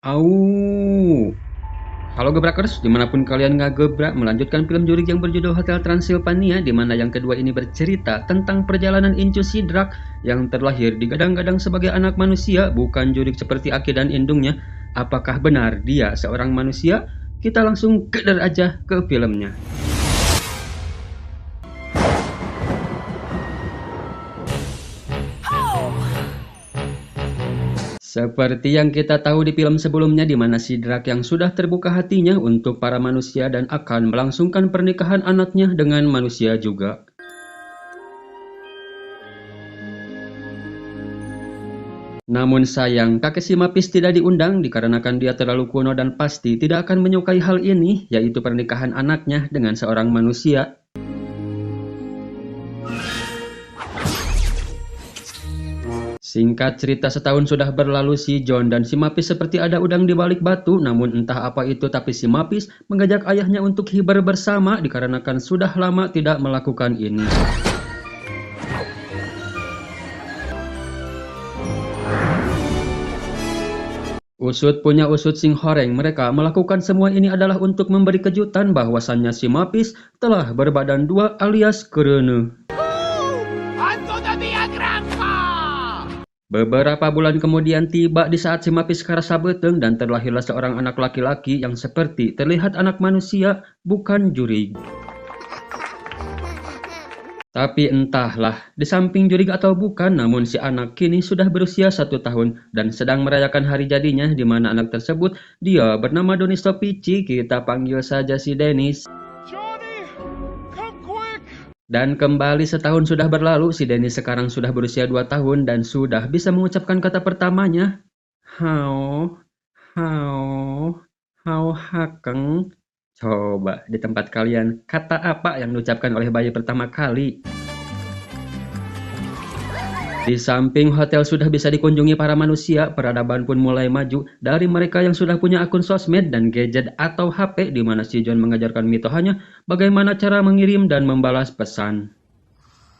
Au. Halo Gebrakers, dimanapun kalian ngagebrak, melanjutkan film juri yang berjudul Hotel Transylvania, di mana yang kedua ini bercerita tentang perjalanan Incu Sidrak yang terlahir digadang-gadang sebagai anak manusia, bukan jurik seperti Aki dan indungnya. Apakah benar dia seorang manusia? Kita langsung keder aja ke filmnya. Seperti yang kita tahu di film sebelumnya, di mana Sidrak yang sudah terbuka hatinya untuk para manusia dan akan melangsungkan pernikahan anaknya dengan manusia juga. Namun sayang, kakek si Mapis tidak diundang dikarenakan dia terlalu kuno dan pasti tidak akan menyukai hal ini, yaitu pernikahan anaknya dengan seorang manusia. Singkat cerita, setahun sudah berlalu, si John dan si Mapis seperti ada udang di balik batu. Namun entah apa itu, tapi si Mapis mengajak ayahnya untuk hibar bersama dikarenakan sudah lama tidak melakukan ini. Usut punya usut sing horeng, mereka melakukan semua ini adalah untuk memberi kejutan bahwasannya si Mapis telah berbadan dua alias kerene. Beberapa bulan kemudian tiba di saat si Mapis karasa beteng dan terlahirlah seorang anak laki-laki yang seperti terlihat anak manusia, bukan jurig. Tapi entahlah, di samping jurig atau bukan, namun si anak kini sudah berusia 1 tahun dan sedang merayakan hari jadinya, di mana anak tersebut dia bernama Doni Stopici, kita panggil saja si Dennis. Dan kembali setahun sudah berlalu, si Dennis sekarang sudah berusia 2 tahun dan sudah bisa mengucapkan kata pertamanya. Hao, hao, hao hakeng. Coba di tempat kalian, kata apa yang diucapkan oleh bayi pertama kali? Di samping hotel sudah bisa dikunjungi para manusia, peradaban pun mulai maju dari mereka yang sudah punya akun sosmed dan gadget atau HP, di mana si John mengajarkan Mitohanya bagaimana cara mengirim dan membalas pesan.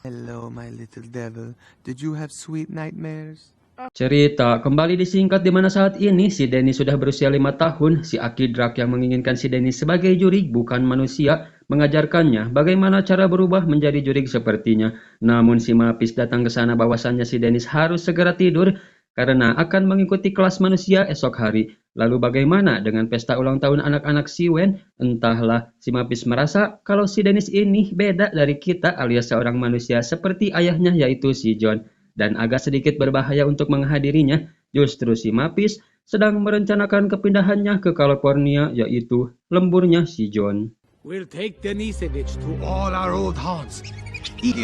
Hello, my little devil. Did you have sweet nightmares? Cerita kembali disingkat, di mana saat ini si Denny sudah berusia 5 tahun. Si Aki Drak yang menginginkan si Denny sebagai jurig bukan manusia mengajarkannya bagaimana cara berubah menjadi jurig sepertinya. Namun si Mapis datang ke sana bahwasannya si Dennis harus segera tidur karena akan mengikuti kelas manusia esok hari. Lalu bagaimana dengan pesta ulang tahun anak-anak si Wen? Entahlah, si Mapis merasa kalau si Dennis ini beda dari kita alias seorang manusia seperti ayahnya yaitu si John. Dan agak sedikit berbahaya untuk menghadirinya. Justru si Mapis sedang merencanakan kepindahannya ke California, yaitu lemburnya si John. We'll take Denisevich to all our old haunts.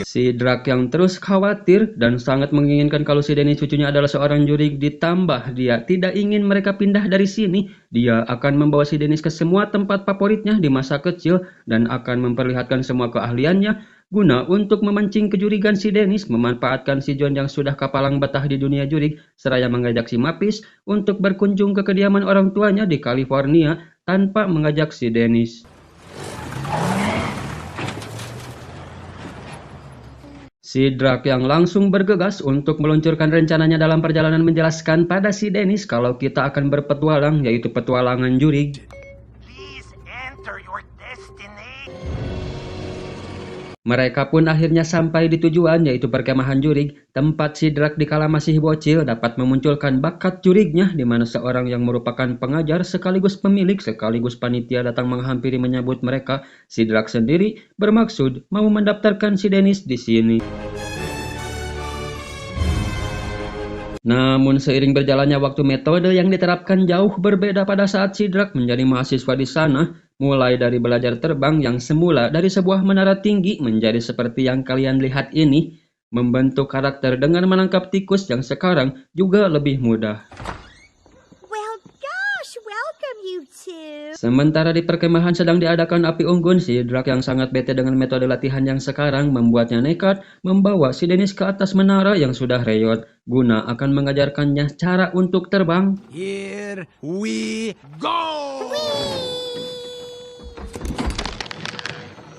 Si Drak yang terus khawatir dan sangat menginginkan kalau si Denny cucunya adalah seorang jurig, ditambah dia tidak ingin mereka pindah dari sini. Dia akan membawa si Dennis ke semua tempat favoritnya di masa kecil dan akan memperlihatkan semua keahliannya guna untuk memancing kejurigan si Dennis, memanfaatkan si John yang sudah kapalang betah di dunia jurig, seraya mengajak si Mapis untuk berkunjung ke kediaman orang tuanya di California tanpa mengajak si Dennis. Si Drak yang langsung bergegas untuk meluncurkan rencananya dalam perjalanan menjelaskan pada si Dennis kalau kita akan berpetualang, yaitu petualangan jurig. Please enter your destiny. Mereka pun akhirnya sampai di tujuan, yaitu perkemahan jurig. Tempat si Drak dikala masih bocil dapat memunculkan bakat jurignya, di mana seorang yang merupakan pengajar sekaligus pemilik sekaligus panitia datang menghampiri menyambut mereka. Si Drak sendiri bermaksud mau mendaftarkan si Dennis di sini. Namun seiring berjalannya waktu, metode yang diterapkan jauh berbeda pada saat si Drak menjadi mahasiswa di sana. Mulai dari belajar terbang yang semula dari sebuah menara tinggi menjadi seperti yang kalian lihat ini. Membentuk karakter dengan menangkap tikus yang sekarang juga lebih mudah. Well, gosh, welcome you two. Sementara di perkemahan sedang diadakan api unggun, si Drak yang sangat bete dengan metode latihan yang sekarang membuatnya nekat membawa si Dennis ke atas menara yang sudah reyot guna akan mengajarkannya cara untuk terbang. Here we go!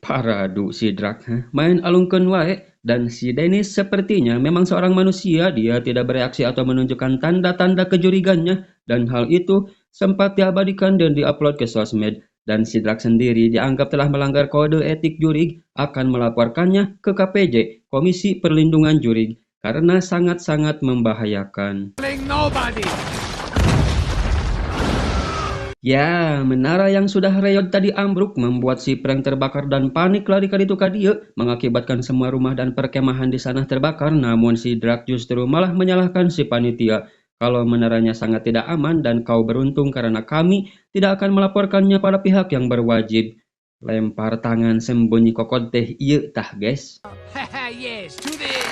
Paradu si Drak, main alungkeun wae. Dan si Dennis sepertinya memang seorang manusia, dia tidak bereaksi atau menunjukkan tanda-tanda kejurigannya, dan hal itu sempat diabadikan dan diupload ke sosmed. Dan si Drak sendiri dianggap telah melanggar kode etik jurig, akan melaporkannya ke KPJ, Komisi Perlindungan Jurig, karena sangat-sangat membahayakan. Killing nobody. Ya, menara yang sudah reyot tadi ambruk membuat si Prank terbakar dan panik lari ke ditu ka dieu, mengakibatkan semua rumah dan perkemahan di sana terbakar. Namun si Drak justru malah menyalahkan si panitia kalau menaranya sangat tidak aman dan kau beruntung karena kami tidak akan melaporkannya pada pihak yang berwajib. Lempar tangan sembunyi kokot teh ieu tah guys. Yes, do this.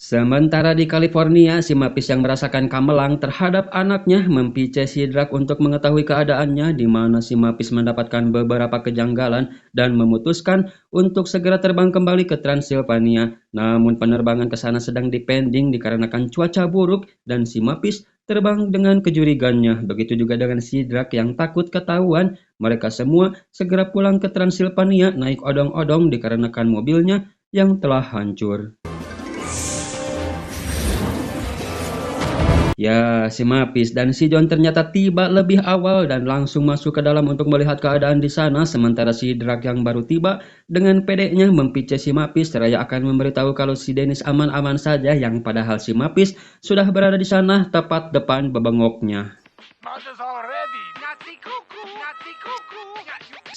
Sementara di California, si Mapis yang merasakan kamelang terhadap anaknya mempice si Drak untuk mengetahui keadaannya, di mana si Mapis mendapatkan beberapa kejanggalan dan memutuskan untuk segera terbang kembali ke Transilvania. Namun penerbangan ke sana sedang dipending dikarenakan cuaca buruk dan si Mapis terbang dengan kejurigannya. Begitu juga dengan si Drak yang takut ketahuan. Mereka semua segera pulang ke Transilvania naik odong-odong dikarenakan mobilnya yang telah hancur. Ya, si Mapis dan si John ternyata tiba lebih awal dan langsung masuk ke dalam untuk melihat keadaan di sana, sementara si Drak yang baru tiba dengan pedenya mempice si Mapis seraya akan memberitahu kalau si Dennis aman-aman saja, yang padahal si Mapis sudah berada di sana tepat depan bebengoknya. Mother's already. Nati kuku.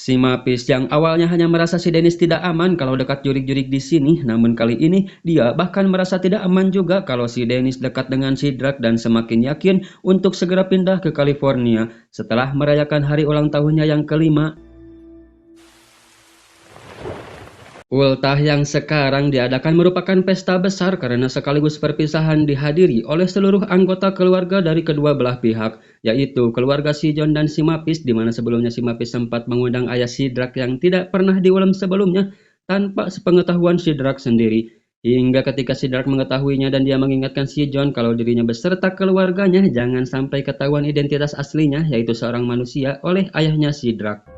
Si Mapis yang awalnya hanya merasa si Dennis tidak aman kalau dekat jurig-jurig di sini, namun kali ini dia bahkan merasa tidak aman juga kalau si Dennis dekat dengan si Drak dan semakin yakin untuk segera pindah ke California setelah merayakan hari ulang tahunnya yang kelima. Ultah yang sekarang diadakan merupakan pesta besar karena sekaligus perpisahan dihadiri oleh seluruh anggota keluarga dari kedua belah pihak, yaitu keluarga si John dan si Mapis, di mana sebelumnya si Mapis sempat mengundang ayah si Drak yang tidak pernah diulam sebelumnya tanpa sepengetahuan si Drak sendiri. Hingga ketika si Drak mengetahuinya dan dia mengingatkan si John kalau dirinya beserta keluarganya jangan sampai ketahuan identitas aslinya, yaitu seorang manusia, oleh ayahnya si Drak.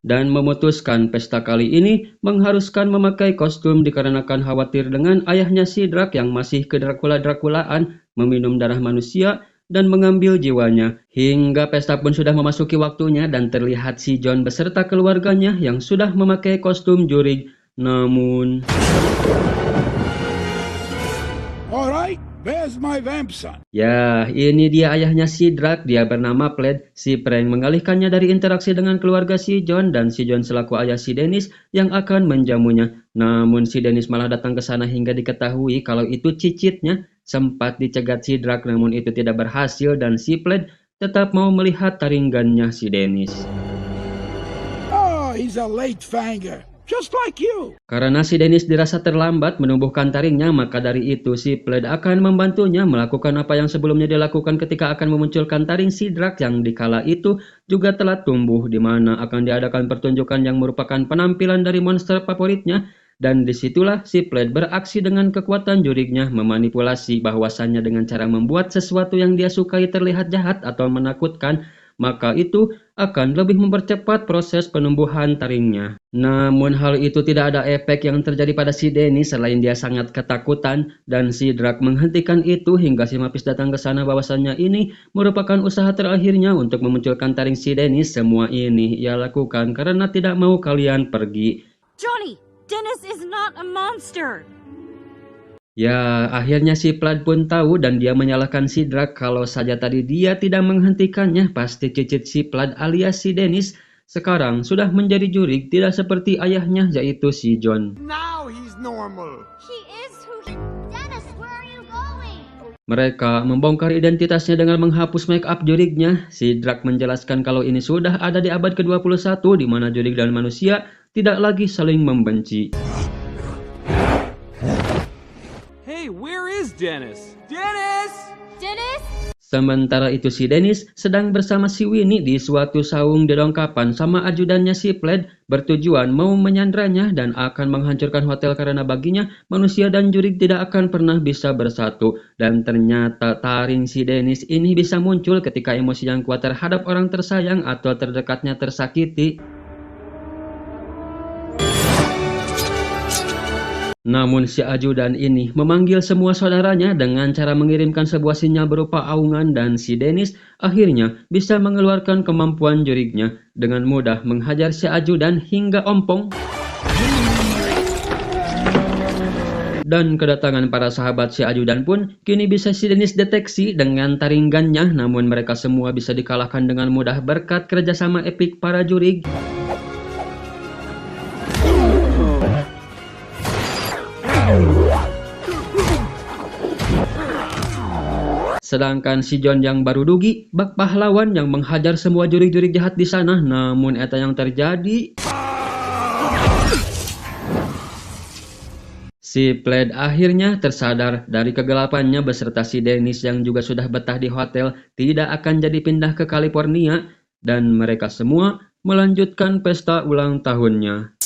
Dan memutuskan pesta kali ini mengharuskan memakai kostum dikarenakan khawatir dengan ayahnya si Drak yang masih ke Dracula-Draculaan, meminum darah manusia dan mengambil jiwanya. Hingga pesta pun sudah memasuki waktunya dan terlihat si John beserta keluarganya yang sudah memakai kostum jurig. Namun Alright, where's my vamp son? ya, ini dia ayahnya si Drak, dia bernama Plaid. Si Prank mengalihkannya dari interaksi dengan keluarga si John dan si John selaku ayah si Dennis yang akan menjamunya. Namun si Dennis malah datang ke sana hingga diketahui kalau itu cicitnya. Sempat dicegat si Drak namun itu tidak berhasil dan si Plaid tetap mau melihat taringgannya si Dennis. Oh, he's a late fanger, just like you. Karena si Dennis dirasa terlambat menumbuhkan taringnya, maka dari itu si Plaid akan membantunya melakukan apa yang sebelumnya dilakukan ketika akan memunculkan taring si Drak yang dikala itu juga telah tumbuh, di mana akan diadakan pertunjukan yang merupakan penampilan dari monster favoritnya. Dan disitulah si Plaid beraksi dengan kekuatan jurignya memanipulasi bahwasannya dengan cara membuat sesuatu yang dia sukai terlihat jahat atau menakutkan, maka itu akan lebih mempercepat proses penumbuhan taringnya. Namun hal itu tidak ada efek yang terjadi pada si Dennis selain dia sangat ketakutan dan si Drak menghentikan itu hingga si Mapis datang ke sana bahwasannya ini merupakan usaha terakhirnya untuk memunculkan taring si Dennis. Semua ini ia lakukan karena tidak mau kalian pergi. Johnny, Dennis is not a monster. Ya, akhirnya si Plaid pun tahu dan dia menyalahkan si Drak kalau saja tadi dia tidak menghentikannya, pasti cicit si Plaid alias si Dennis sekarang sudah menjadi jurig tidak seperti ayahnya yaitu si John. Now he's normal. He is who he... Dennis, where are you going? Mereka membongkar identitasnya dengan menghapus make up jurignya. Si Drak menjelaskan kalau ini sudah ada di abad ke-21 di mana jurig dan manusia tidak lagi saling membenci. Hey, where is Dennis? Dennis! Dennis? Sementara itu si Dennis sedang bersama si Winnie di suatu saung dedongkapan sama ajudannya si Plaid bertujuan mau menyandranya dan akan menghancurkan hotel karena baginya manusia dan jurig tidak akan pernah bisa bersatu. Dan ternyata taring si Dennis ini bisa muncul ketika emosi yang kuat terhadap orang tersayang atau terdekatnya tersakiti. Namun si ajudan ini memanggil semua saudaranya dengan cara mengirimkan sebuah sinyal berupa aungan dan si Dennis akhirnya bisa mengeluarkan kemampuan jurignya dengan mudah menghajar si ajudan hingga ompong. Dan kedatangan para sahabat si ajudan pun kini bisa si Dennis deteksi dengan taringgannya, namun mereka semua bisa dikalahkan dengan mudah berkat kerjasama epik para jurig. Sedangkan si John yang baru dugi, bak pahlawan yang menghajar semua jurig-jurig jahat di sana. Namun eta yang terjadi, si Plaid akhirnya tersadar dari kegelapannya beserta si Dennis yang juga sudah betah di hotel tidak akan jadi pindah ke California dan mereka semua melanjutkan pesta ulang tahunnya.